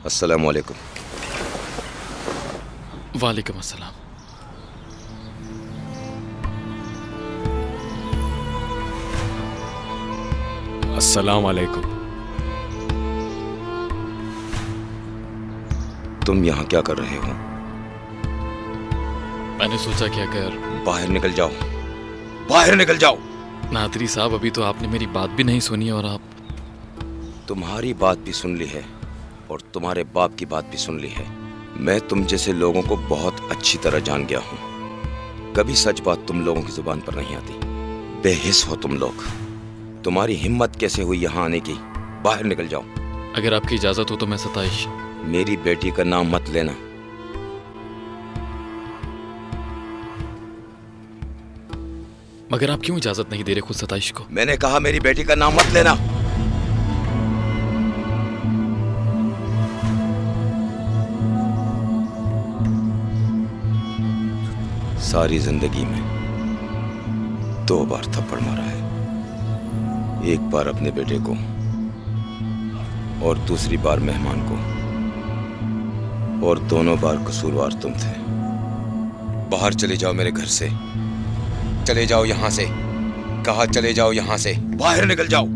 अस्सलाम वालेकुम। वालेकुम अस्सलाम। अस्सलाम वालेकुम। तुम यहाँ क्या कर रहे हो? मैंने सोचा कि अगर बाहर निकल जाओ, बाहर निकल जाओ। नादरी साहब, अभी तो आपने मेरी बात भी नहीं सुनी और आप। तुम्हारी बात भी सुन ली है और तुम्हारे बाप की बात भी सुन ली है। मैं तुम जैसे लोगों को बहुत अच्छी तरह जान गया हूँ। कभी सच बात तुम लोगों की जुबान पर नहीं आती। बेहिस हो तुम लोग। तुम्हारी हिम्मत कैसे हुई यहाँ आने की? बाहर निकल जाओ। अगर आपकी इजाजत हो तो मैं सताइश। मेरी बेटी का नाम मत लेना। मगर आप क्यों इजाजत नहीं दे रहे खुद सताइश को? मैंने कहा मेरी बेटी का नाम मत लेना। सारी जिंदगी में 2 बार थप्पड़ मारा है। एक बार अपने बेटे को और दूसरी बार मेहमान को, और दोनों बार कसूरवार तुम थे। बाहर चले जाओ मेरे घर से। चले जाओ यहां से। कहा चले जाओ यहां से। बाहर निकल जाओ।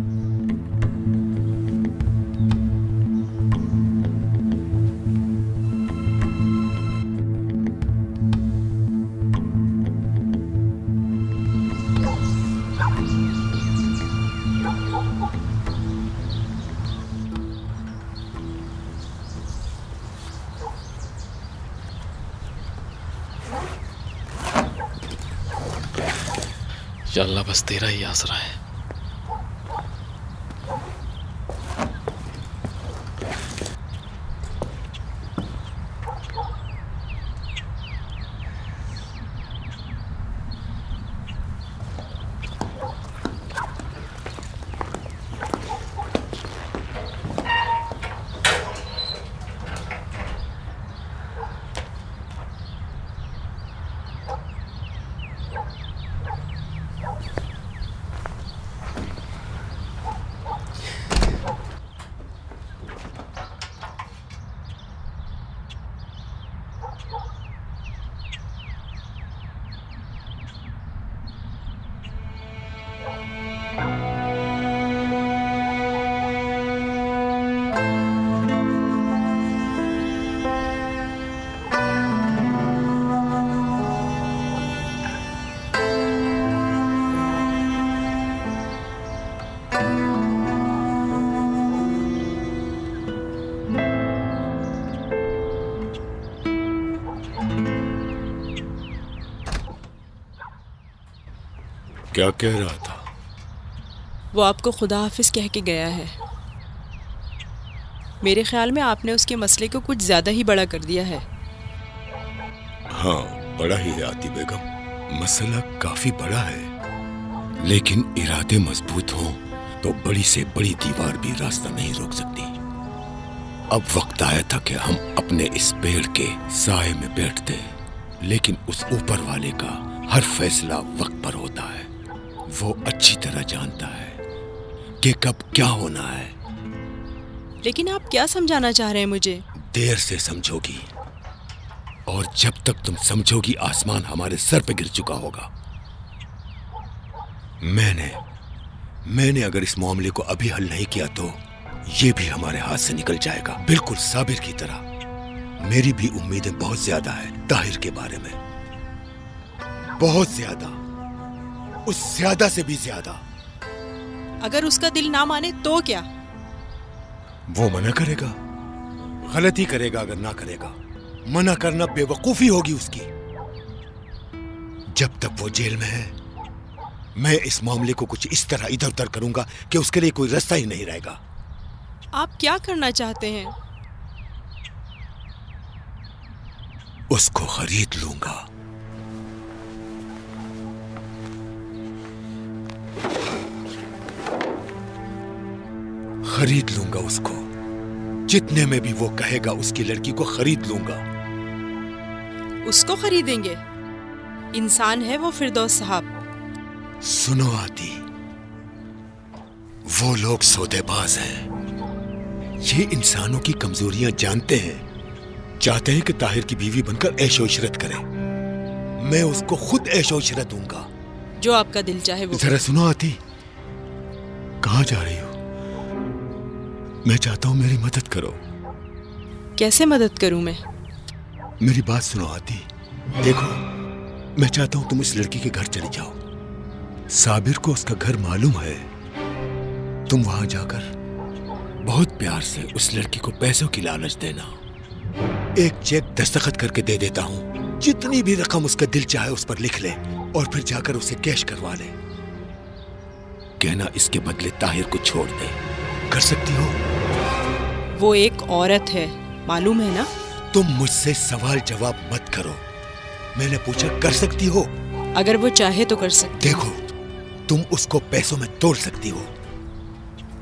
या अल्लाह, बस तेरा ही आसरा है। क्या कह रहा था? वो आपको खुदा हाफिज कह के गया है। मेरे ख्याल में आपने उसके मसले को कुछ ज्यादा ही बड़ा कर दिया है। हाँ, बड़ा ही है आती बेगम। मसला काफी बड़ा है, लेकिन इरादे मजबूत हों तो बड़ी से बड़ी दीवार भी रास्ता नहीं रोक सकती। अब वक्त आया था कि हम अपने इस पेड़ के साए में बैठते, लेकिन उस ऊपर वाले का हर फैसला वक्त पर होता है। वो अच्छी तरह जानता है कि कब क्या होना है। लेकिन आप क्या समझाना चाह रहे हैं मुझे? देर से समझोगी, और जब तक तुम समझोगी आसमान हमारे सर पे गिर चुका होगा। मैंने अगर इस मामले को अभी हल नहीं किया तो ये भी हमारे हाथ से निकल जाएगा, बिल्कुल साबिर की तरह। मेरी भी उम्मीदें बहुत ज्यादा है ताहिर के बारे में, बहुत ज्यादा, उस ज्यादा से भी ज्यादा। अगर उसका दिल ना माने तो क्या? वो मना करेगा, गलती करेगा। अगर ना करेगा, मना करना बेवकूफी होगी उसकी। जब तक वो जेल में है, मैं इस मामले को कुछ इस तरह इधर उधर करूंगा कि उसके लिए कोई रास्ता ही नहीं रहेगा। आप क्या करना चाहते हैं? उसको खरीद लूंगा। खरीद लूंगा उसको। जितने में भी वो कहेगा उसकी लड़की को खरीद लूंगा। उसको खरीदेंगे? इंसान है वो फिरदौस साहब। सुनो आती, वो लोग सौदेबाज हैं। ये इंसानों की कमजोरियां जानते हैं, चाहते हैं कि ताहिर की बीवी बनकर ऐशो इशरत करे। मैं उसको खुद ऐशो इशरत दूंगा। जो आपका दिल चाहे वो। जरा सुनो आती, कहाँ जा रही हो? मैं चाहता हूं मेरी मदद करो। कैसे मदद करूं मैं? मेरी बात सुनो आती, देखो मैं चाहता हूं तुम इस लड़की के घर चली जाओ। साबिर को उसका घर मालूम है। तुम वहां जाकर बहुत प्यार से उस लड़की को पैसों की लालच देना। एक चेक दस्तखत करके दे देता हूं, जितनी भी रकम उसका दिल चाहे उस पर लिख ले और फिर जाकर उसे कैश करवा ले। कहना इसके बदले ताहिर को छोड़ दे। कर सकती हो? वो एक औरत है, मालूम है ना? तुम मुझसे सवाल जवाब मत करो। मैंने पूछा कर सकती हो? अगर वो चाहे तो कर सकती। देखो, तुम उसको पैसों में तोड़ सकती हो।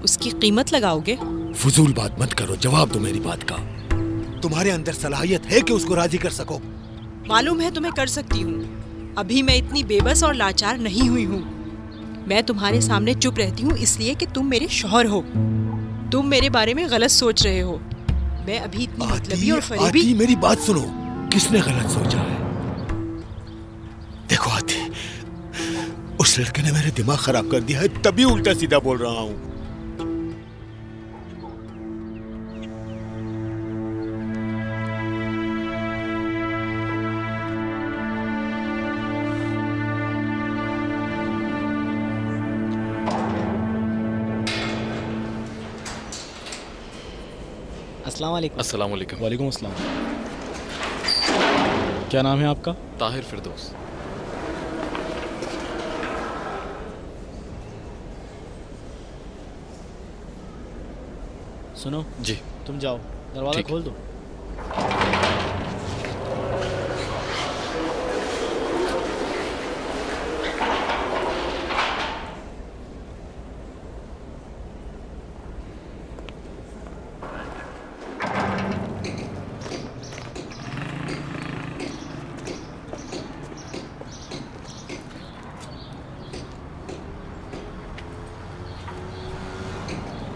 उसकी कीमत लगाओगे? फजूल बात मत करो, जवाब दो मेरी बात का। तुम्हारे अंदर सलाहियत है कि उसको राजी कर सको? मालूम है तुम्हें कर सकती हूँ। अभी मैं इतनी बेबस और लाचार नहीं हुई हूँ। मैं तुम्हारे सामने चुप रहती हूँ इसलिए कि तुम मेरे शौहर हो। तुम मेरे बारे में गलत सोच रहे हो। मैं अभी इतनी मतलबी और फरेबी। मेरी बात सुनो, किसने गलत सोचा है? देखो आती, उस लड़के ने मेरे दिमाग खराब कर दिया है, तभी उल्टा सीधा बोल रहा हूँ। अस्सलाम वालेकुम। अस्सलाम वालेकुम। वालेकुम अस्सलाम। क्या नाम है आपका? ताहिर फिरदौस। सुनो जी। तुम जाओ, दरवाजा खोल दो।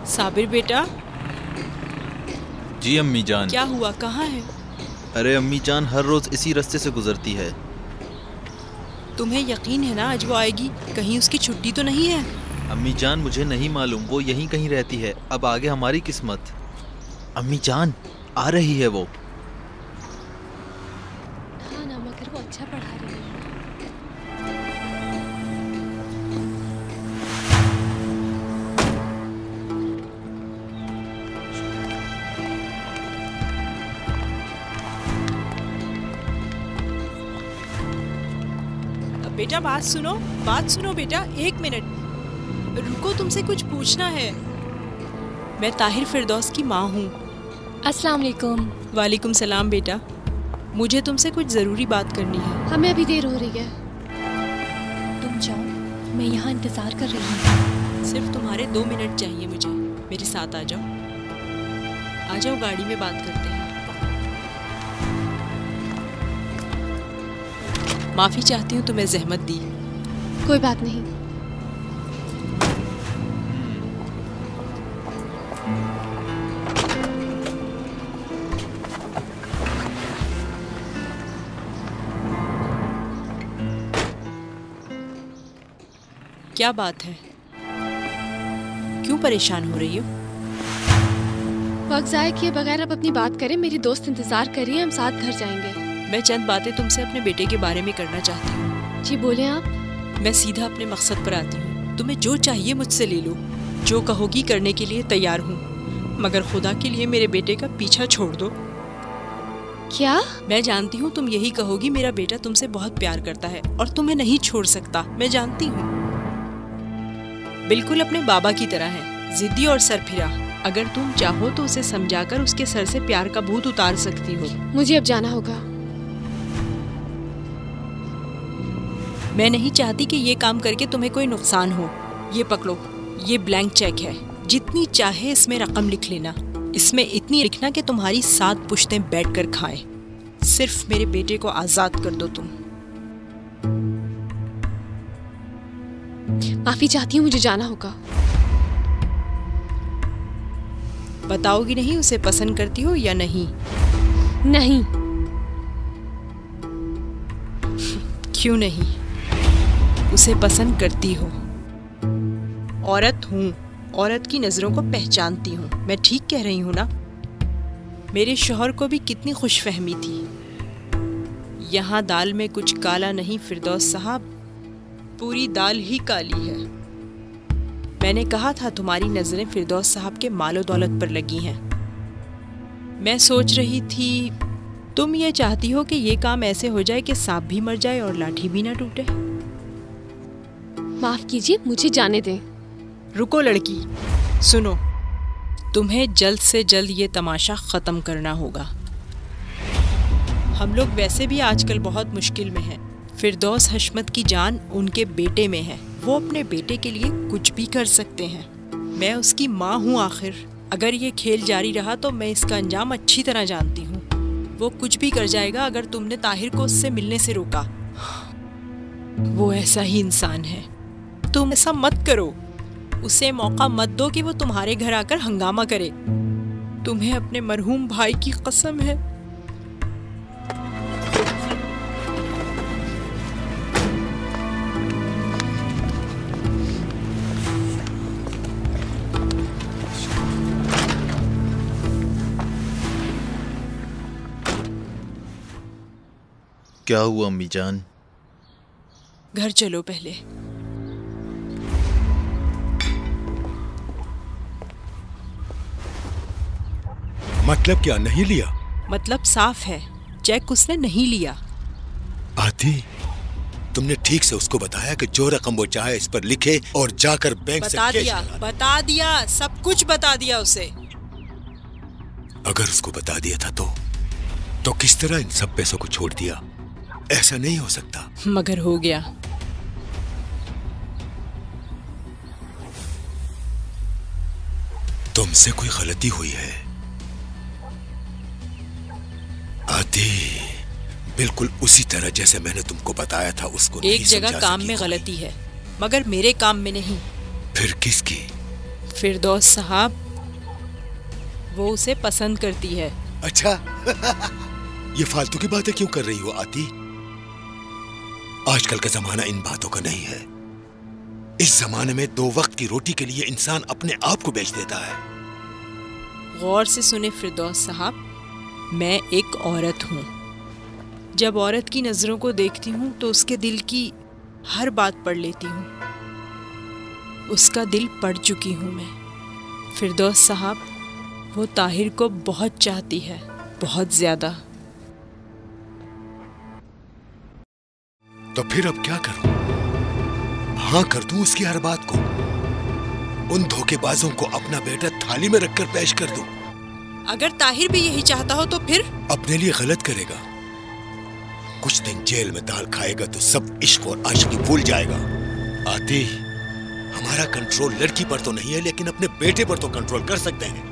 साबिर बेटा। जी अम्मी जान। क्या हुआ, कहाँ है? अरे अम्मी जान हर रोज इसी रास्ते से गुजरती है। तुम्हें यकीन है ना आज वो आएगी? कहीं उसकी छुट्टी तो नहीं है? अम्मी जान मुझे नहीं मालूम, वो यहीं कहीं रहती है। अब आगे हमारी किस्मत। अम्मी जान आ रही है वो। हाँ ना, मगर वो अच्छा पढ़ा रही है। बेटा बात सुनो बेटा, 1 मिनट रुको, तुमसे कुछ पूछना है। मैं ताहिर फिरदौस की माँ हूँ। अस्सलाम वालेकुम। वालेकुम सलाम बेटा, मुझे तुमसे कुछ ज़रूरी बात करनी है। हमें अभी देर हो रही है, तुम जाओ, मैं यहाँ इंतज़ार कर रही हूँ। सिर्फ तुम्हारे 2 मिनट चाहिए मुझे। मेरे साथ आ जाओ, गाड़ी में बात करते हैं। माफ़ी चाहती हूँ तुम्हें ज़हमत दी। कोई बात नहीं। क्या बात है, क्यों परेशान हो रही हो? वक्त ज़ाया किए बगैर आप अपनी बात करें। मेरी दोस्त इंतजार कर रही है, हम साथ घर जाएंगे। मैं चंद बातें तुमसे अपने बेटे के बारे में करना चाहती हूँ। जी बोले आप। मैं सीधा अपने मकसद पर आती हूँ। तुम्हें जो चाहिए मुझसे ले लो, जो कहोगी करने के लिए तैयार हूँ, मगर खुदा के लिए मेरे बेटे का पीछा छोड़ दो। क्या? मैं जानती हूँ तुम यही कहोगी, मेरा बेटा तुमसे बहुत प्यार करता है और तुम्हें नहीं छोड़ सकता। मैं जानती हूँ, बिल्कुल अपने बाबा की तरह है, जिद्दी और सरफिरा। अगर तुम चाहो तो उसे समझाकर उसके सर से प्यार का भूत उतार सकती हो। मुझे अब जाना होगा। मैं नहीं चाहती कि ये काम करके तुम्हें कोई नुकसान हो। ये पकड़ो, ये ब्लैंक चेक है, जितनी चाहे इसमें रकम लिख लेना। इसमें इतनी लिखना कि तुम्हारी 7 पुश्तें बैठकर खाएं। सिर्फ मेरे बेटे को आजाद कर दो तुम। माफी चाहती हूँ, मुझे जाना होगा। बताओगी नहीं उसे पसंद करती हो या नहीं? नहीं। क्यों नहीं? उसे पसंद करती हो। औरत हूँ, औरत की नजरों को पहचानती हूँ। मैं ठीक कह रही हूँ ना? मेरे शौहर को भी कितनी खुशफहमी थी। यहाँ दाल में कुछ काला नहीं फिरदौस साहब, पूरी दाल ही काली है। मैंने कहा था तुम्हारी नजरें फिरदौस साहब के मालो दौलत पर लगी हैं। मैं सोच रही थी तुम ये चाहती हो कि ये काम ऐसे हो जाए कि सांप भी मर जाए और लाठी भी ना टूटे। माफ कीजिए, मुझे जाने दें। रुको लड़की, सुनो, तुम्हें जल्द से जल्द ये तमाशा खत्म करना होगा। हम लोग वैसे भी आजकल बहुत मुश्किल में हैं। फिरदौस हशमत की जान उनके बेटे में है। वो अपने बेटे के लिए कुछ भी कर सकते हैं। मैं उसकी माँ हूँ आखिर। अगर ये खेल जारी रहा तो मैं इसका अंजाम अच्छी तरह जानती हूँ। वो कुछ भी कर जाएगा अगर तुमने ताहिर को उससे मिलने से रोका। वो ऐसा ही इंसान है। तुम ऐसा मत करो। उसे मौका मत दो कि वो तुम्हारे घर आकर हंगामा करे। तुम्हें अपने मरहूम भाई की कसम है। क्या हुआ अम्मी जान? घर चलो पहले। मतलब क्या, नहीं लिया? मतलब साफ है, चेक उसने नहीं लिया। आती, तुमने ठीक से उसको बताया कि जो रकम वो चाहे इस पर लिखे और जाकर बैंक से बता कैश दिया, निकाले। बता दिया, सब कुछ बता दिया उसे। अगर उसको बता दिया था तो किस तरह इन सब पैसों को छोड़ दिया? ऐसा नहीं हो सकता। मगर हो गया। तुमसे कोई गलती हुई है आती, बिल्कुल उसी तरह जैसे मैंने तुमको बताया था। उसको एक जगह काम में गलती है, मगर मेरे काम में नहीं। फिर किसकी? फिरदौस साहब, वो उसे पसंद करती है। अच्छा ये फालतू की बातें क्यों कर रही हो आती? आजकल का जमाना इन बातों का नहीं है। इस जमाने में 2 वक्त की रोटी के लिए इंसान अपने आप को बेच देता है। गौर से सुने फिरदौस साहब, मैं एक औरत हूँ। जब औरत की नजरों को देखती हूँ तो उसके दिल की हर बात पढ़ लेती हूँ। उसका दिल पढ़ चुकी हूँ मैं। फिरदौस साहब, वो ताहिर को बहुत चाहती है, बहुत ज्यादा। तो फिर अब क्या करूं? हाँ कर दूं उसकी हर बात को? उन धोखेबाजों को अपना बेटा थाली में रखकर पेश कर दूं? अगर ताहिर भी यही चाहता हो तो फिर? अपने लिए गलत करेगा। कुछ दिन जेल में दाल खाएगा तो सब इश्क और आशिकी भूल जाएगा। आती, हमारा कंट्रोल लड़की पर तो नहीं है, लेकिन अपने बेटे पर तो कंट्रोल कर सकते हैं।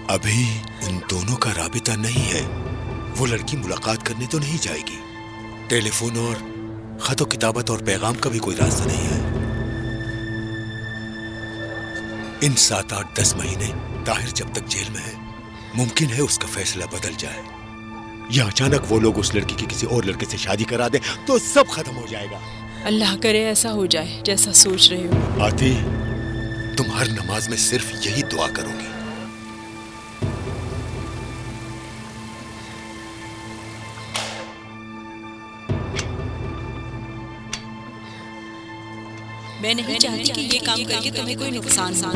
अभी उन दोनों का राबिता नहीं है। वो लड़की मुलाकात करने तो नहीं जाएगी। टेलीफोन और खतो किताबत और पैगाम का भी कोई रास्ता नहीं है। इन 7, 8, 10 महीने ताहिर जब तक जेल में है, मुमकिन है उसका फैसला बदल जाए, या अचानक वो लोग उस लड़की की किसी और लड़के से शादी करा दे तो सब खत्म हो जाएगा। अल्लाह करे ऐसा हो जाए जैसा सोच रहे हो। आती, तुम हर नमाज में सिर्फ यही दुआ करोगी। मैं नहीं चाहती कि ये काम करके तुम्हें कोई नुकसान हो।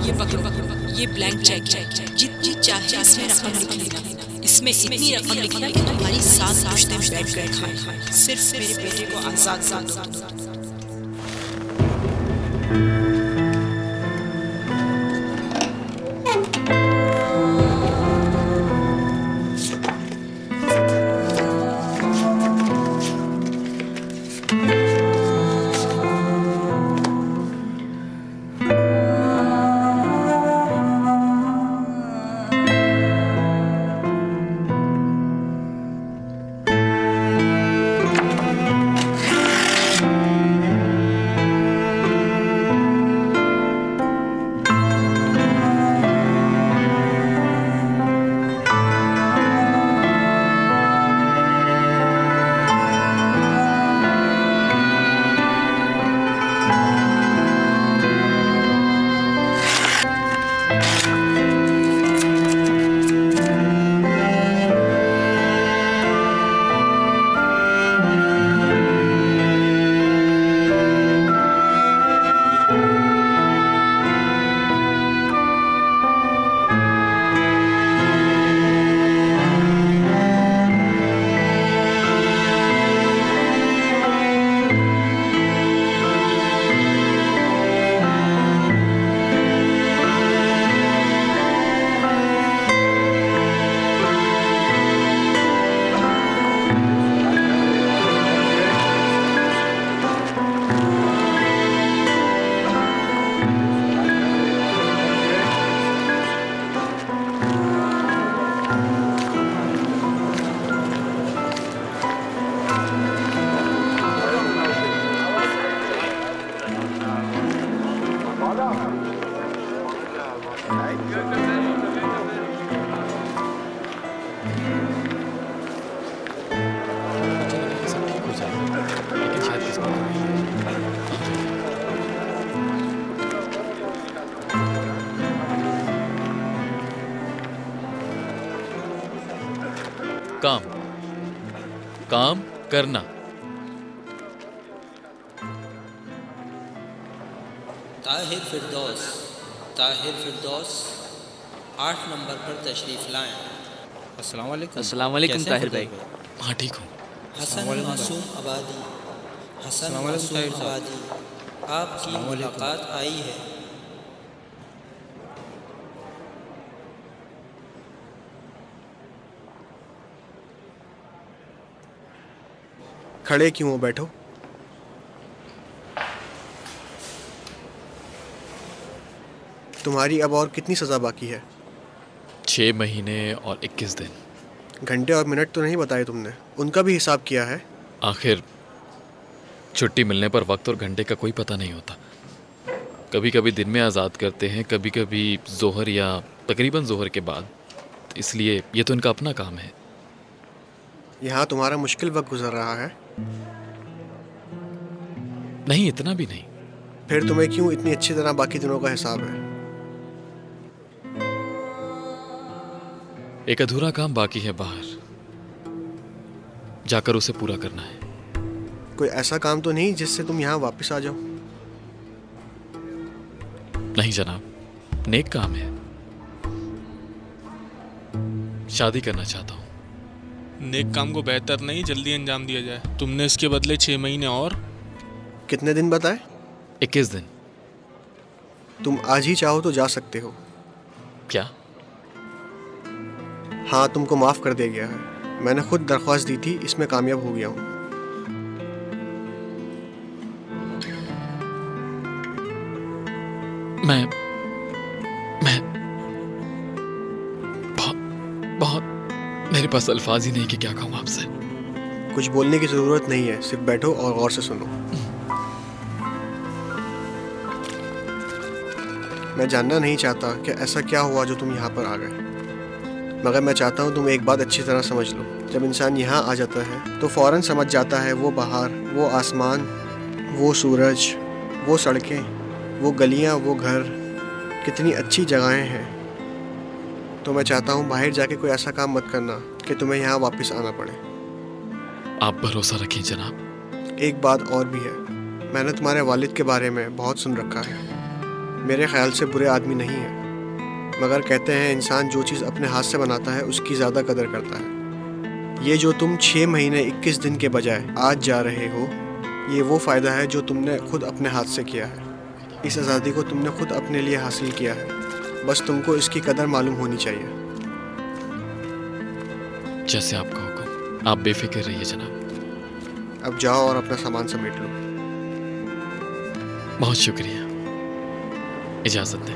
ये पकड़ो, ये ब्लैंक चेक है। जितनी चाहे इसमें रकम लिख लेना। इसमें इतनी रकम लिखना कि तुम्हारी 7 पुश्तें बैठ कर खाएं। सिर्फ मेरे बेटे को आजाद दो। सब ठीक हो जाएगा, लेकिन शायद किस्मत नहीं है। काम काम करना। ताहिर फिरदौस 8 नंबर पर तशरीफ लाएं। अस्सलाम वालेकुम। अस्सलाम वालेकुम कैसे ताहिर हैं भाई। हाँ ठीक हूँ। हसन मासूम आबादी, हसन मासूम आबादी, आपकी मुलाकात आई है। खड़े क्यों हो, बैठो। तुम्हारी अब और कितनी सज़ा बाकी है? 6 महीने और 21 दिन। घंटे और मिनट तो नहीं बताए तुमने, उनका भी हिसाब किया है? आखिर छुट्टी मिलने पर वक्त और घंटे का कोई पता नहीं होता। कभी कभी दिन में आज़ाद करते हैं, कभी कभी जोहर या तकरीबन जोहर के बाद। इसलिए ये तो इनका अपना काम है। यहाँ तुम्हारा मुश्किल वक्त गुजर रहा है? नहीं, इतना भी नहीं। फिर तुम्हें क्यों इतनी अच्छी तरह बाकी दिनों का हिसाब है? एक अधूरा काम बाकी है बाहर, जाकर उसे पूरा करना है। कोई ऐसा काम तो नहीं जिससे तुम यहाँ वापस आ जाओ? नहीं जनाब, नेक काम है। शादी करना चाहता हूँ। नेक काम को बेहतर नहीं जल्दी अंजाम दिया जाए। तुमने इसके बदले 6 महीने और। कितने दिन बताए? 21 दिन। तुम आज ही चाहो तो जा सकते हो। क्या? हाँ, तुमको माफ़ कर दिया गया है। मैंने खुद दरख्वास्त दी थी, इसमें कामयाब हो गया हूँ। मैं बहुत मेरे पास अल्फाज ही नहीं कि क्या कहूँ आपसे। कुछ बोलने की ज़रूरत नहीं है, सिर्फ बैठो और गौर से सुनो। मैं जानना नहीं चाहता कि ऐसा क्या हुआ जो तुम यहाँ पर आ गए, मगर मैं चाहता हूँ तुम एक बात अच्छी तरह समझ लो। जब इंसान यहाँ आ जाता है तो फ़ौरन समझ जाता है वो बहार, वो आसमान, वो सूरज, वो सड़कें, वो गलियाँ, वो घर कितनी अच्छी जगहें हैं। तो मैं चाहता हूँ बाहर जाके कोई ऐसा काम मत करना कि तुम्हें यहाँ वापस आना पड़े। आप भरोसा रखें जनाब। एक बात और भी है, मैंने तुम्हारे वालिद के बारे में बहुत सुन रखा है। मेरे ख्याल से बुरे आदमी नहीं है, मगर कहते हैं इंसान जो चीज़ अपने हाथ से बनाता है उसकी ज़्यादा कदर करता है। ये जो तुम 6 महीने 21 दिन के बजाय आज जा रहे हो, ये वो फ़ायदा है जो तुमने खुद अपने हाथ से किया है। इस आज़ादी को तुमने खुद अपने लिए हासिल किया है, बस तुमको इसकी कदर मालूम होनी चाहिए। जैसे आपका हुक्म। आप बेफिक्र रहिए जनाब। अब जाओ और अपना सामान समेट लो। बहुत शुक्रिया, इजाज़त दें।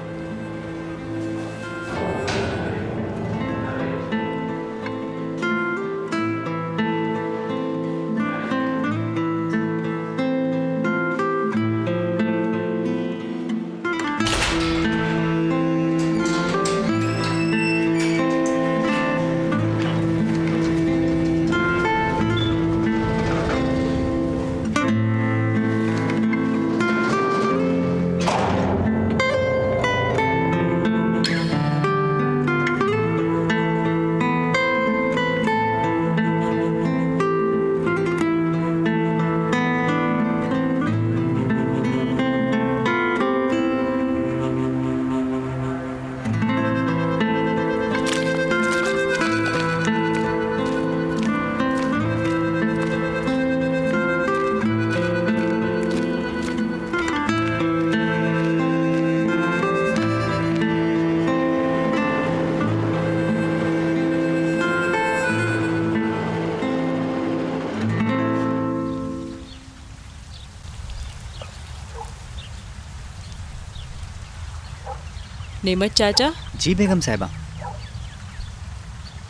नेमत चाचा। जी बेगम साहिबा।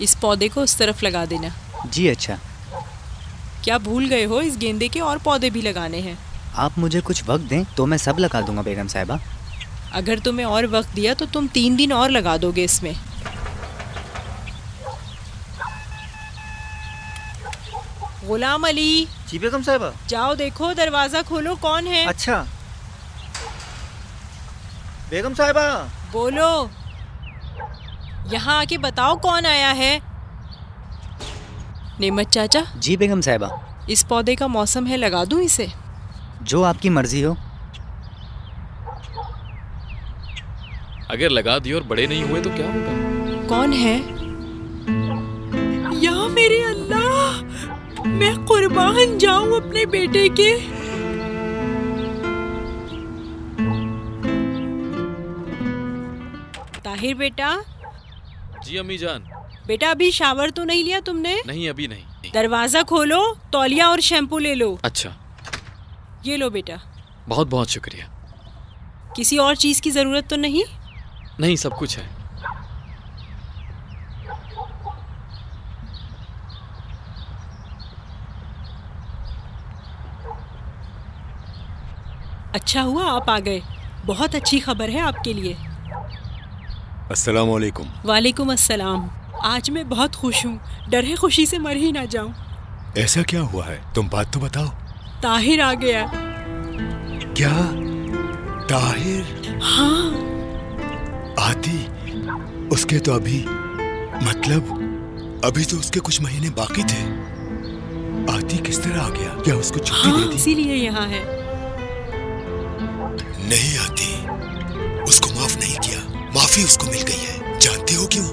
इस पौधे को उस तरफ लगा देना। जी अच्छा। क्या भूल गए हो, इस गेंदे के और पौधे भी लगाने हैं। आप मुझे कुछ वक्त दें तो मैं सब लगा दूंगा बेगम साहिबा। अगर तुम्हें और वक्त दिया तो तुम 3 दिन और लगा दोगे इसमें। गुलाम अली। जी बेगम साहिबा। जाओ देखो, दरवाजा खोलो, कौन है? अच्छा बेगम साहिबा। बोलो, यहाँ आके बताओ कौन आया है। नेमत चाचा। जी बेगम साहिबा। इस पौधे का मौसम है, लगा दूं इसे? जो आपकी मर्जी हो। अगर लगा दिए और बड़े नहीं हुए तो क्या होगा? कौन है? या मेरे अल्लाह, मैं कुर्बान जाऊं अपने बेटे के। ताहिर बेटा। जी अम्मी जान। बेटा अभी शावर तो नहीं लिया तुमने? नहीं अभी नहीं। दरवाजा खोलो, तौलिया और शैम्पू ले लो। अच्छा ये लो बेटा। बहुत बहुत शुक्रिया। किसी और चीज की जरूरत तो नहीं? नहीं, सब कुछ है। अच्छा हुआ आप आ गए, बहुत अच्छी खबर है आपके लिए। अस्सलाम वालेकुम। वालेकुम अस्सलाम। आज मैं बहुत खुश हूँ, डर है खुशी से मर ही ना जाऊँ। ऐसा क्या हुआ है, तुम बात तो बताओ। ताहिर आ गया। क्या? ताहिर? हाँ। आती? उसके तो अभी अभी तो उसके कुछ महीने बाकी थे। आती किस तरह आ गया? क्या उसको छुट्टी दे दी? इसीलिए यहाँ है। नहीं आती, उसको माफ नहीं किया, माफी उसको मिल गई है। जानती हो क्यों?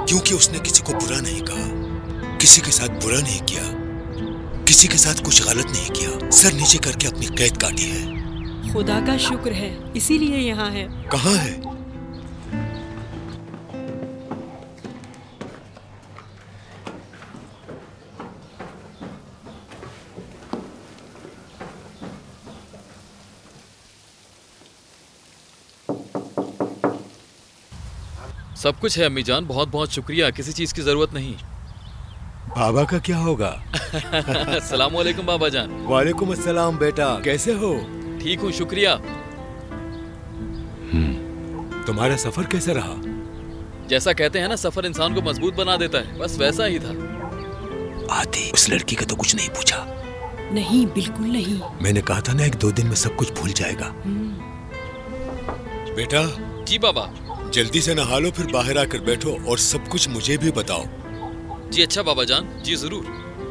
क्योंकि उसने किसी को बुरा नहीं कहा, किसी के साथ बुरा नहीं किया, किसी के साथ कुछ गलत नहीं किया, सर नीचे करके अपनी कैद काटी है। खुदा का शुक्र है, इसीलिए यहाँ है। कहाँ है? सब कुछ है अम्मी जान, बहुत बहुत शुक्रिया, किसी चीज की जरूरत नहीं। बाबा का क्या होगा? अस्सलाम वालेकुम बाबा जान। वालेकुम अस्सलाम बेटा, कैसे हो? ठीक हूँ, शुक्रिया। तुम्हारा सफर कैसा रहा? जैसा कहते हैं ना, सफर इंसान को मजबूत बना देता है, बस वैसा ही था। आती, उस लड़की का तो कुछ नहीं पूछा? नहीं, बिल्कुल नहीं। मैंने कहा था ना 1-2 दिन में सब कुछ भूल जाएगा। बेटा। जी बाबा। जल्दी से नहा लो, फिर बाहर आकर बैठो और सब कुछ मुझे भी बताओ। जी अच्छा बाबा जान, जी जरूर।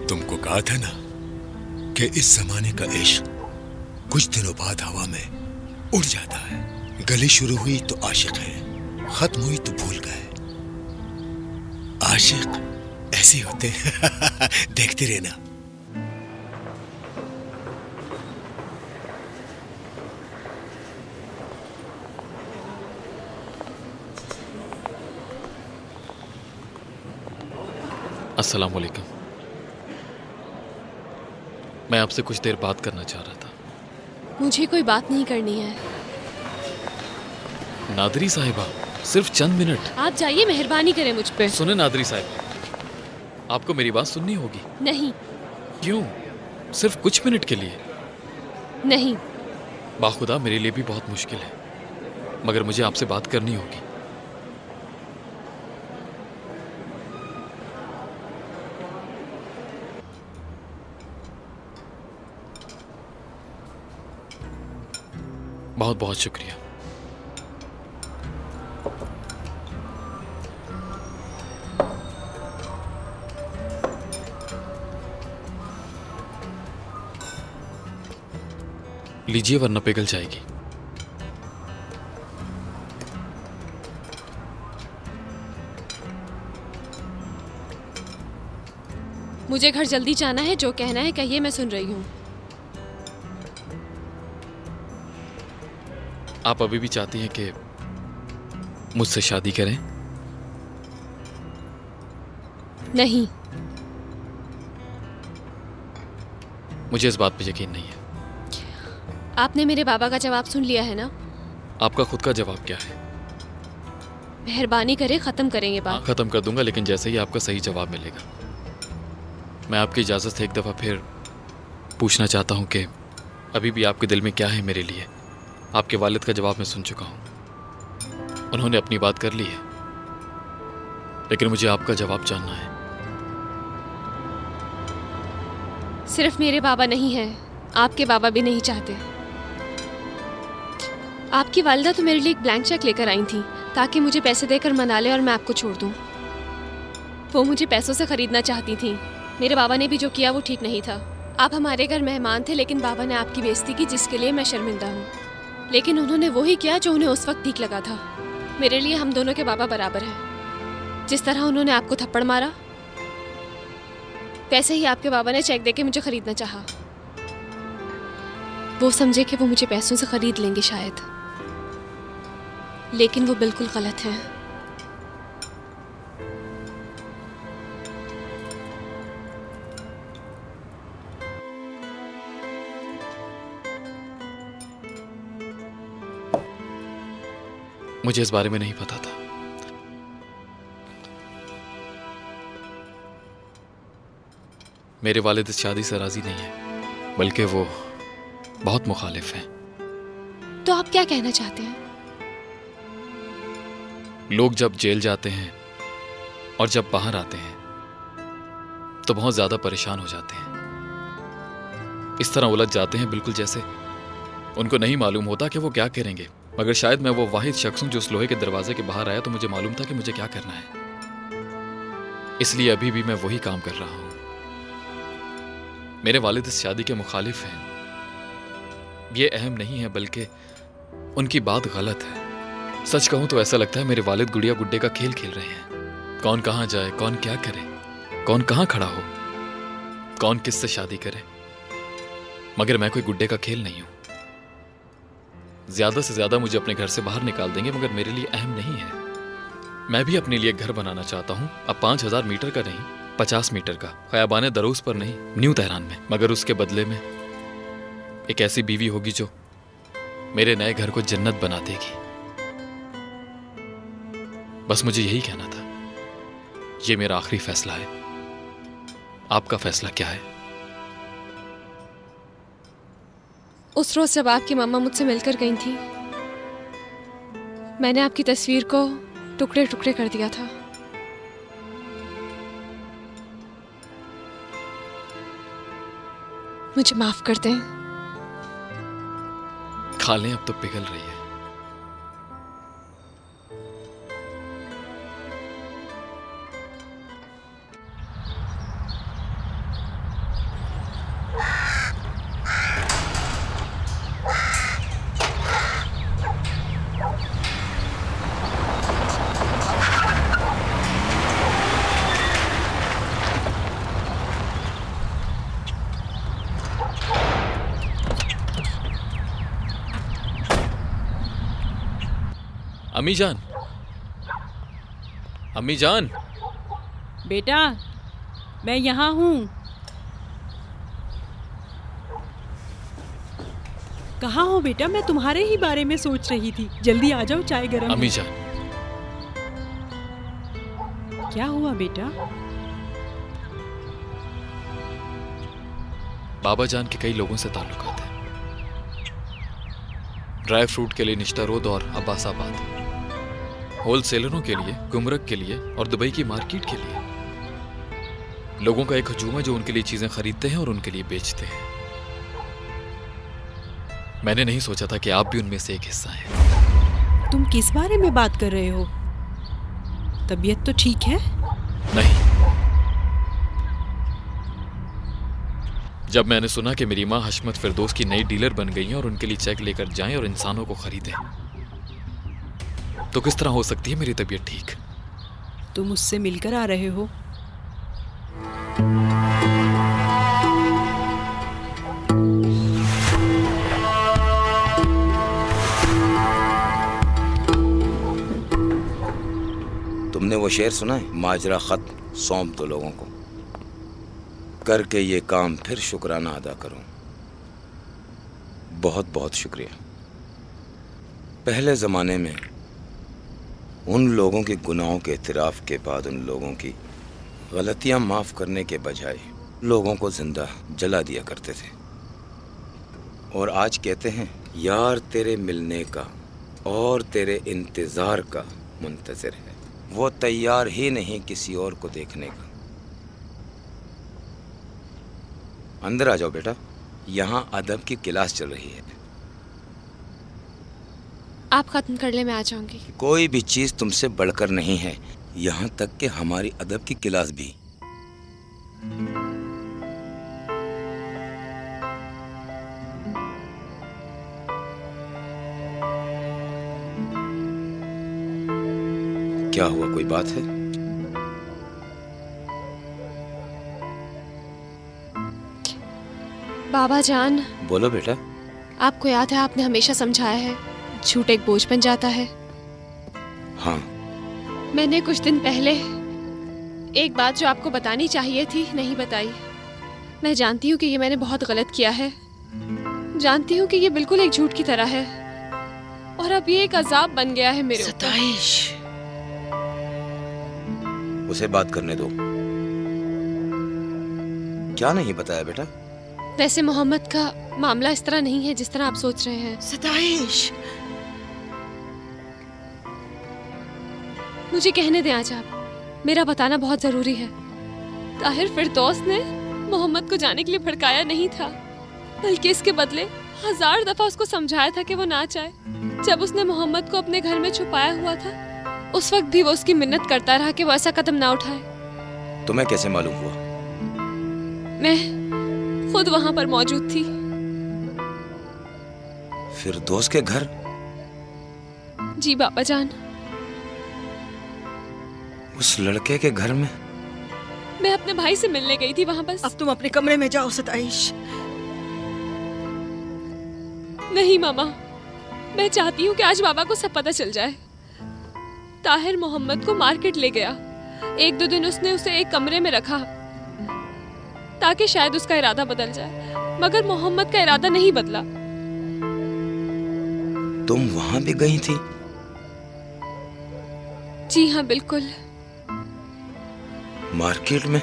तुमको कहा था ना कि इस जमाने का इश्क कुछ दिनों बाद हवा में उड़ जाता है। गली शुरू हुई तो आशिक है, खत्म हुई तो भूल गए। आशिक ऐसे होते हैं। देखते रहना। अस्सलाम वालेकुम। मैं आपसे कुछ देर बात करना चाह रहा था। मुझे कोई बात नहीं करनी है। नादरी साहिबा, सिर्फ चंद मिनट। आप जाइए, मेहरबानी करें मुझ पे। सुने नादरी साहिबा, आपको मेरी बात सुननी होगी। नहीं। क्यों? सिर्फ कुछ मिनट के लिए? नहीं। बाखुदा मेरे लिए भी बहुत मुश्किल है, मगर मुझे आपसे बात करनी होगी। बहुत बहुत शुक्रिया। लीजिए वरना पिघल जाएगी। मुझे घर जल्दी जाना है, जो कहना है कहिए, मैं सुन रही हूँ। आप अभी भी चाहती हैं कि मुझसे शादी करें? नहीं। मुझे इस बात पे यकीन नहीं है। आपने मेरे बाबा का जवाब सुन लिया है ना? आपका खुद का जवाब क्या है? मेहरबानी करें, खत्म करेंगे बात। खत्म कर दूंगा, लेकिन जैसे ही आपका सही जवाब मिलेगा। मैं आपकी इजाज़त से एक दफ़ा फिर पूछना चाहता हूँ कि अभी भी आपके दिल में क्या है मेरे लिए? आपके वालिद का जवाब मैं सुन चुका हूं। उन्होंने अपनी बात कर ली है, लेकिन मुझे आपका जवाब जानना है। सिर्फ मेरे बाबा नहीं हैं, आपके बाबा भी नहीं चाहते। आपकी वालिदा तो मेरे लिए एक ब्लैंक चेक लेकर आई थी ताकि मुझे पैसे देकर मना ले और मैं आपको छोड़ दूं। वो मुझे पैसों से खरीदना चाहती थी। मेरे बाबा ने भी जो किया वो ठीक नहीं था। आप हमारे घर मेहमान थे, लेकिन बाबा ने आपकी बेइज्जती की, जिसके लिए मैं शर्मिंदा हूँ। लेकिन उन्होंने वही किया जो उन्हें उस वक्त ठीक लगा था। मेरे लिए हम दोनों के बाबा बराबर हैं। जिस तरह उन्होंने आपको थप्पड़ मारा, वैसे ही आपके बाबा ने चेक देके मुझे खरीदना चाहा। वो समझे कि वो मुझे पैसों से खरीद लेंगे शायद, लेकिन वो बिल्कुल गलत है। मुझे इस बारे में नहीं पता था। मेरे वालिद इस शादी से राजी नहीं है, बल्कि वो बहुत मुखालिफ हैं। तो आप क्या कहना चाहते हैं? लोग जब जेल जाते हैं और जब बाहर आते हैं तो बहुत ज्यादा परेशान हो जाते हैं। इस तरह उलझ जाते हैं, बिल्कुल जैसे उनको नहीं मालूम होता कि वो क्या करेंगे। मगर शायद मैं वो वाहिद शख्स हूं जो उस लोहे के दरवाजे के बाहर आया तो मुझे मालूम था कि मुझे क्या करना है। इसलिए अभी भी मैं वही काम कर रहा हूं। मेरे वालिद इस शादी के मुखालिफ हैं। ये अहम नहीं है, बल्कि उनकी बात गलत है। सच कहूं तो ऐसा लगता है मेरे वालिद गुड़िया गुड्डे का खेल खेल रहे हैं। कौन कहां जाए, कौन क्या करे, कौन कहां खड़ा हो, कौन किससे शादी करे। मगर मैं कोई गुड्डे का खेल नहीं हूं। ज्यादा से ज्यादा मुझे अपने घर से बाहर निकाल देंगे, मगर मेरे लिए अहम नहीं है। मैं भी अपने लिए घर बनाना चाहता हूं। अब 5000 मीटर का नहीं, 50 मीटर का, खयाबाने दरूस पर नहीं, न्यू तेहरान में। मगर उसके बदले में एक ऐसी बीवी होगी जो मेरे नए घर को जन्नत बना देगी। बस मुझे यही कहना था। ये मेरा आखिरी फैसला है। आपका फैसला क्या है? उस रोज जब आपकी मामा मुझसे मिलकर गई थी, मैंने आपकी तस्वीर को टुकड़े टुकड़े कर दिया था। मुझे माफ कर दें। खा लें, अब तो पिघल रही है। अम्मी जान, अम्मी जान। बेटा, मैं यहाँ हूँ। कहाँ हो बेटा? मैं तुम्हारे ही बारे में सोच रही थी। जल्दी आ जाओ, चाय गरम है। अम्मी जान। क्या हुआ बेटा? बाबा जान के कई लोगों से ताल्लुकात हैं। ड्राई फ्रूट के लिए निश्ता रोड और अब्बासाबाद, होलसेलरों के लिए, गुमरक के लिए और दुबई की मार्केट के लिए। लोगों का एक हजूम है जो उनके लिए चीजें खरीदते हैं और उनके लिए बेचते हैं। मैंने नहीं सोचा था कि आप भी उनमें से एक हिस्सा हैं। तुम किस बारे में बात कर रहे हो? तबीयत तो ठीक है? नहीं। जब मैंने सुना कि मेरी माँ हशमत फिरदौस की नई डीलर बन गई हैं और उनके लिए चेक लेकर जाएं और इंसानों को खरीदें, तो किस तरह हो सकती है मेरी तबीयत ठीक? तुम उससे मिलकर आ रहे हो? तुमने वो शेर सुना है, माजरा खत्म, सौंप दो लोगों को, करके ये काम फिर शुक्राना अदा करो। बहुत बहुत शुक्रिया। पहले ज़माने में उन लोगों के गुनाहों के इतराफ़ के बाद उन लोगों की गलतियां माफ़ करने के बजाय लोगों को जिंदा जला दिया करते थे। और आज कहते हैं यार तेरे मिलने का और तेरे इंतज़ार का मुंतज़िर है, वो तैयार ही नहीं किसी और को देखने का। अंदर आ जाओ बेटा, यहाँ अदब की क्लास चल रही है। आप खत्म कर ले, मैं आ जाऊंगी। कोई भी चीज़ तुमसे बढ़कर नहीं है, यहाँ तक कि हमारी अदब की क्लास भी। क्या हुआ, कोई बात है? बाबा जान। बोलो बेटा। आपको याद है आपने हमेशा समझाया है झूठ एक बोझ बन जाता है। हाँ। मैंने कुछ दिन पहले एक बात जो आपको बतानी चाहिए थी नहीं बताई। मैं जानती हूँ कि ये मैंने बहुत गलत किया है, जानती हूँ कि ये बिल्कुल एक झूठ की तरह है और अब ये एक अजाब बन गया है मेरे ऊपर। उसे बात करने दो। क्या नहीं बताया बेटा? वैसे मोहम्मद का मामला इस तरह नहीं है जिस तरह आप सोच रहे हैं। सताइश, मुझे कहने दें आज आप, मेरा बताना बहुत जरूरी है। ताहिर फिरदौस ने मोहम्मद को जाने के लिए भड़काया नहीं था, बल्कि इसके बदले 1000 दफा उसको समझाया था कि वो ना जाए। जब उसने मोहम्मद को अपने घर में छुपाया हुआ था, उस वक्त भी वो उसकी मिन्नत करता रहा कि वो ऐसा कदम ना उठाए। तुम्हें कैसे मालूम हुआ? मैं खुद वहां पर मौजूद थी। फिरदौस के घर? जी बाबा जान। उस लड़के के घर में? मैं अपने भाई से मिलने गई थी वहां बस। अब तुम अपने कमरे में जाओ सताइश। नहीं मामा, मैं चाहती हूँ कि आज बाबा को सब पता चल जाए। ताहिर मोहम्मद को मार्केट ले गया। 1-2 दिन उसने उसे एक कमरे में रखा ताकि शायद उसका इरादा बदल जाए, मगर मोहम्मद का इरादा नहीं बदला। तुम वहां भी गई थी? जी हाँ बिल्कुल। मार्केट में?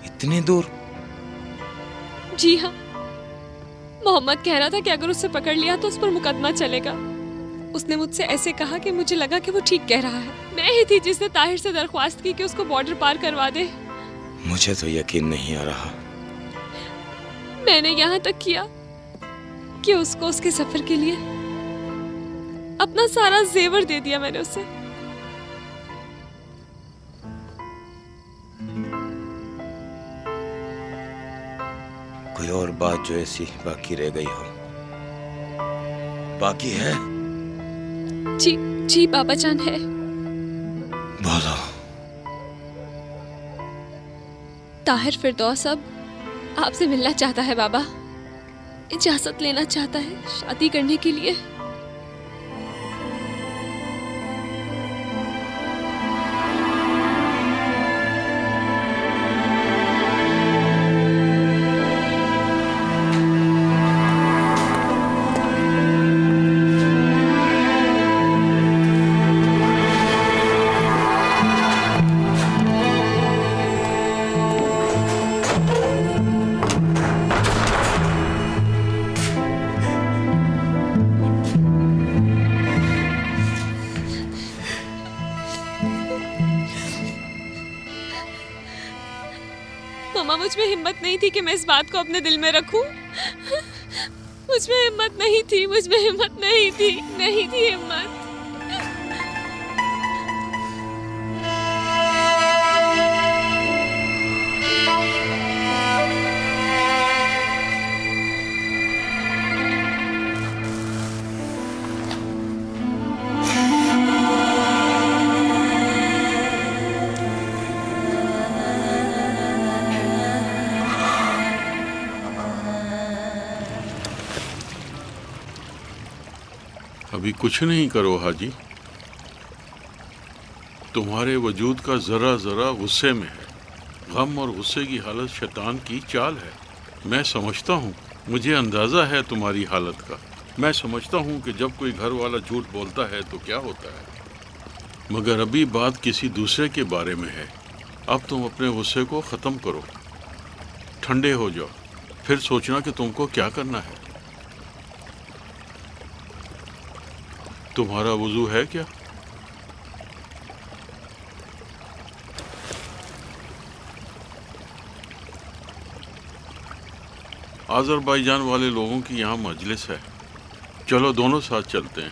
इतनी दूर? जी हाँ। मोहम्मद कह रहा था कि अगर उसे पकड़ लिया तो उस पर मुकदमा चलेगा। उसने मुझसे ऐसे कहा कि मुझे लगा कि वो ठीक कह रहा है। मैं ही थी जिसने ताहिर से दरख्वास्त की कि उसको बॉर्डर पार करवा दे। मुझे तो यकीन नहीं आ रहा। मैंने यहाँ तक किया कि उसको उसके सफर के लिए अपना सारा जेवर दे दिया मैंने उसे। कोई और बात जो ऐसी बाकी रह गई हो? बाकी है? जी जी बाबा जान है। बोलो। ताहिर फिरदौस अब आपसे मिलना चाहता है बाबा, इजाजत लेना चाहता है शादी करने के लिए। मामा, मुझ में हिम्मत नहीं थी कि मैं इस बात को अपने दिल में रखूं। मुझ में हिम्मत नहीं थी, मुझ में हिम्मत नहीं थी, नहीं थी हिम्मत। अभी कुछ नहीं करो हाजी, तुम्हारे वजूद का जरा जरा गुस्से में है। गम और गुस्से की हालत शैतान की चाल है। मैं समझता हूँ, मुझे अंदाज़ा है तुम्हारी हालत का। मैं समझता हूँ कि जब कोई घर वाला झूठ बोलता है तो क्या होता है, मगर अभी बात किसी दूसरे के बारे में है। अब तुम अपने गुस्से को ख़त्म करो, ठंडे हो जाओ, फिर सोचना कि तुमको क्या करना है। तुम्हारा वुजू है क्या? आज़रबाईजान वाले लोगों की यहाँ मजलिस है, चलो दोनों साथ चलते हैं।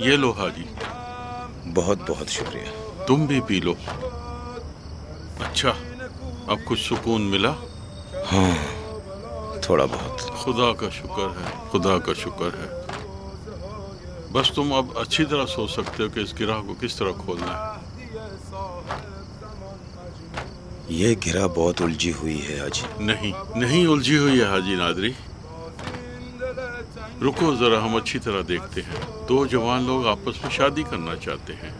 ये लो हाजी। बहुत बहुत शुक्रिया। तुम भी पी लो। अच्छा, अब कुछ सुकून मिला? हाँ, थोड़ा बहुत। खुदा का शुक्र है, खुदा का शुक्र है। बस तुम अब अच्छी तरह सोच सकते हो कि इस गिरह को किस तरह खोलना है। ये गिरह बहुत उलझी हुई है हाजी। नहीं उलझी हुई है हाजी नादरी। रुको जरा, हम अच्छी तरह देखते हैं। दो जवान लोग आपस में शादी करना चाहते हैं।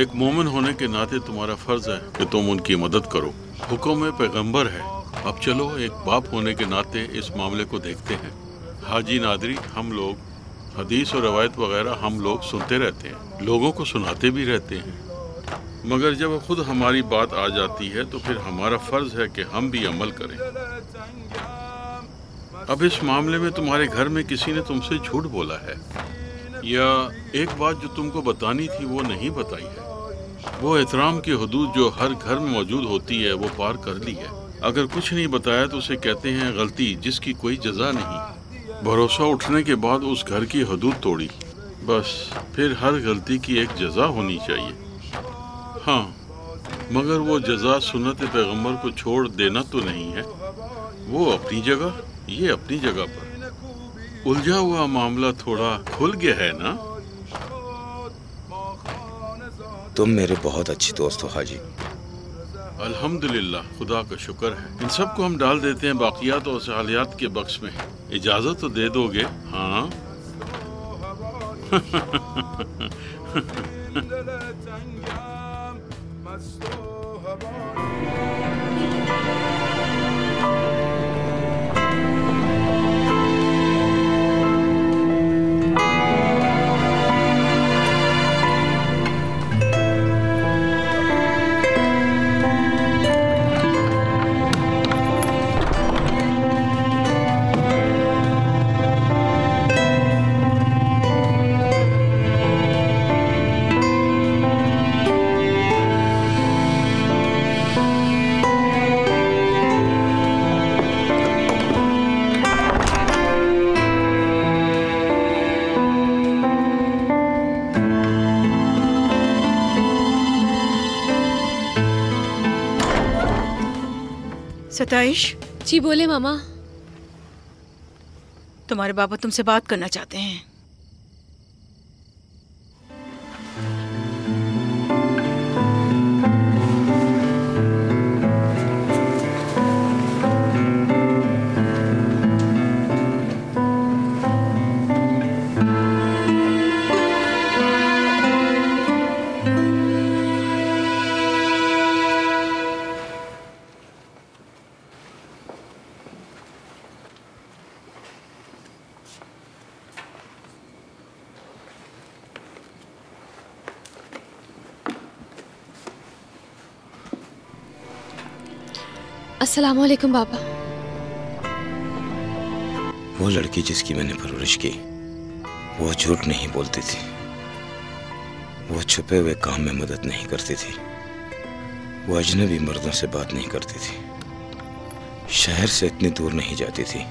एक मोमिन होने के नाते तुम्हारा फर्ज है कि तुम उनकी मदद करो। हुक्म पैगंबर है। अब चलो एक बाप होने के नाते इस मामले को देखते हैं। हाजी नादरी, हम लोग हदीस और रवायत वगैरह हम लोग सुनते रहते हैं, लोगों को सुनाते भी रहते हैं, मगर जब खुद हमारी बात आ जाती है तो फिर हमारा फर्ज है कि हम भी अमल करें। अब इस मामले में तुम्हारे घर में किसी ने तुमसे झूठ बोला है या एक बात जो तुमको बतानी थी वो नहीं बताई है। वो एहतराम की हदूद जो हर घर में मौजूद होती है वो पार कर ली है। अगर कुछ नहीं बताया तो उसे कहते हैं गलती जिसकी कोई जजा नहीं। भरोसा उठने के बाद उस घर की हदूद तोड़ी, बस फिर हर गलती की एक जजा होनी चाहिए। हाँ, मगर वो जजा सुन्नत पैगंबर को छोड़ देना तो नहीं है। वो अपनी जगह, ये अपनी जगह पर। उलझा हुआ मामला थोड़ा खुल गया है ना? तुम मेरे बहुत अच्छे दोस्त हो हाजी। अल्हम्दुलिल्लाह, खुदा का शुक्र है। इन सब को हम डाल देते हैं बाकियात और सहालियात के बक्स में। इजाजत तो दे दोगे? हाँ। सताइश जी बोले मामा। तुम्हारे बाबा तुमसे बात करना चाहते हैं। अस्सलाम वालेकुम बाबा। वो लड़की जिसकी मैंने परवरिश की, वो झूठ नहीं बोलती थी, वो छुपे हुए काम में मदद नहीं करती थी, वो अजनबी मर्दों से बात नहीं करती थी, शहर से इतनी दूर नहीं जाती थी,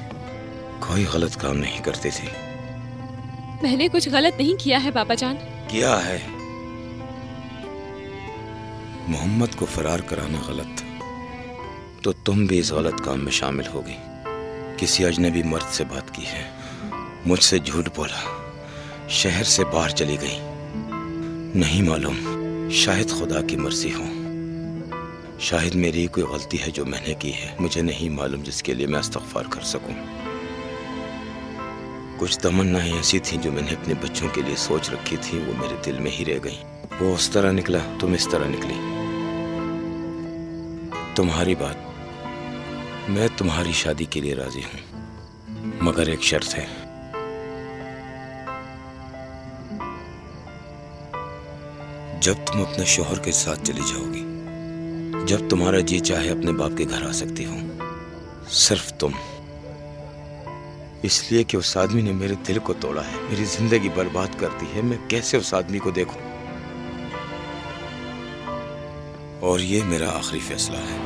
कोई गलत काम नहीं करती थी। मैंने कुछ गलत नहीं किया है बाबा जान। किया है। मोहम्मद को फरार कराना गलत था, तो तुम भी इस गलत काम में शामिल होगी। किसी अजनबी मर्द से बात की है, मुझसे झूठ बोला, शहर से बाहर चली गई। नहीं मालूम, शायद खुदा की मर्जी हो, शायद मेरी कोई गलती है जो मैंने की है, मुझे नहीं मालूम, जिसके लिए मैं इस्तग़फ़ार कर सकूं। कुछ तमन्नाएं ऐसी थीं जो मैंने अपने बच्चों के लिए सोच रखी थी, वो मेरे दिल में ही रह गईं। वो उस तरह निकला, तुम इस तरह निकली। तुम्हारी बात, मैं तुम्हारी शादी के लिए राजी हूं, मगर एक शर्त है। जब तुम अपने शौहर के साथ चली जाओगी, जब तुम्हारा जी चाहे अपने बाप के घर आ सकती हो, सिर्फ तुम। इसलिए कि उस आदमी ने मेरे दिल को तोड़ा है, मेरी जिंदगी बर्बाद कर दी है। मैं कैसे उस आदमी को देखूं? और ये मेरा आखिरी फैसला है।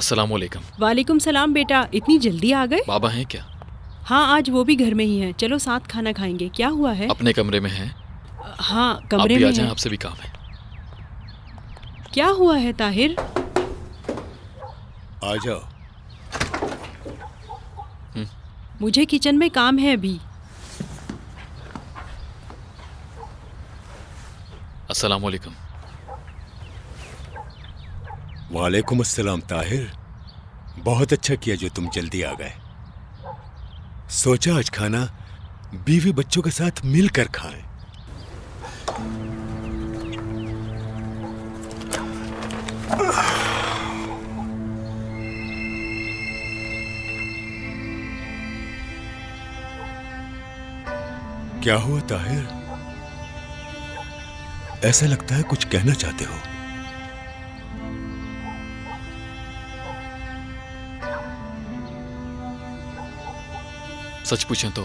अस्सलामुअलैकुम। वालेकुम सलाम बेटा, इतनी जल्दी आ गए? बाबा हैं क्या? हाँ, आज वो भी घर में ही हैं। चलो साथ खाना खाएंगे। क्या हुआ है? अपने कमरे में हैं। हाँ, कमरे में आप भी आ जाएं, हैं। आपसे भी काम है। क्या हुआ है ताहिर? आ जाओ। मुझे किचन में काम है अभी। अस्सलामुअलैकुम। वालेकुम अस्सलाम ताहिर, बहुत अच्छा किया जो तुम जल्दी आ गए। सोचा आज खाना बीवी बच्चों के साथ मिलकर खाएं। क्या हुआ ताहिर? ऐसा लगता है कुछ कहना चाहते हो। सच पूछें तो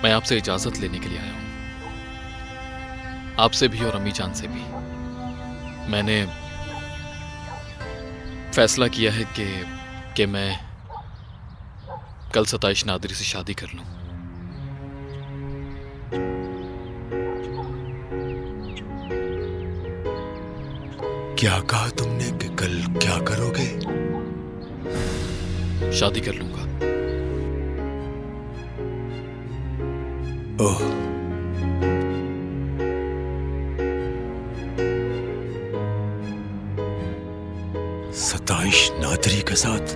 मैं आपसे इजाजत लेने के लिए आया हूं, आपसे भी और अम्मी जान से भी। मैंने फैसला किया है कि मैं कल 27 नादरी से शादी कर लूं। क्या कहा तुमने कि कल क्या करोगे? शादी कर लूंगा। ओह, सताइश नादरी के साथ?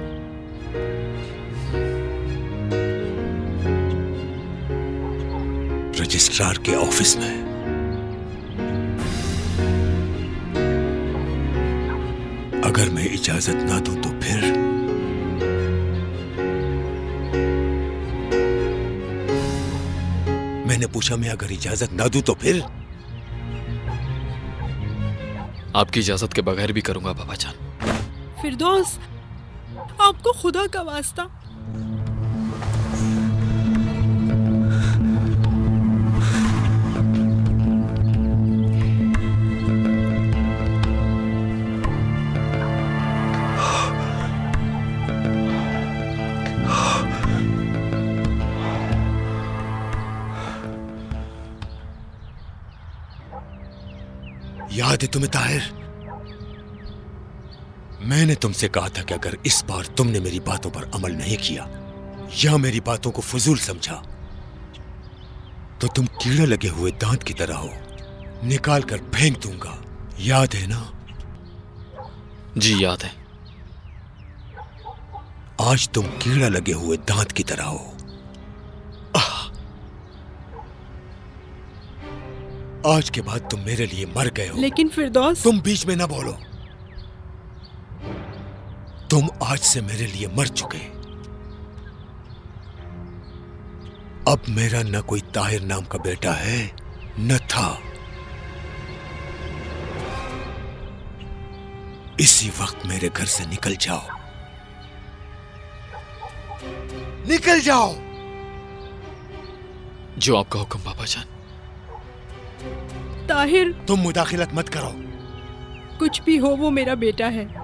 रजिस्ट्रार के ऑफिस में? अगर मैं इजाजत ना दूं तो फिर? मैंने पूछा, मैं अगर इजाजत ना दूं तो फिर? आपकी इजाजत के बगैर भी करूंगा बाबा जान। फिरदौस, आपको खुदा का वास्ता। याद है तुम्हें ताहिर, मैंने तुमसे कहा था कि अगर इस बार तुमने मेरी बातों पर अमल नहीं किया या मेरी बातों को फजूल समझा तो तुम कीड़ा लगे हुए दांत की तरह हो, निकाल कर फेंक दूंगा। याद है ना? जी याद है। आज तुम कीड़ा लगे हुए दांत की तरह हो। आज के बाद तुम मेरे लिए मर गए हो। लेकिन फिरदौस, तुम बीच में ना बोलो। तुम आज से मेरे लिए मर चुके। अब मेरा न कोई ताहिर नाम का बेटा है न था। इसी वक्त मेरे घर से निकल जाओ, निकल जाओ। जो आपका हुक्म बाबा जान। ताहिर, तुम मुदाखिलत मत करो। कुछ भी हो वो मेरा बेटा है।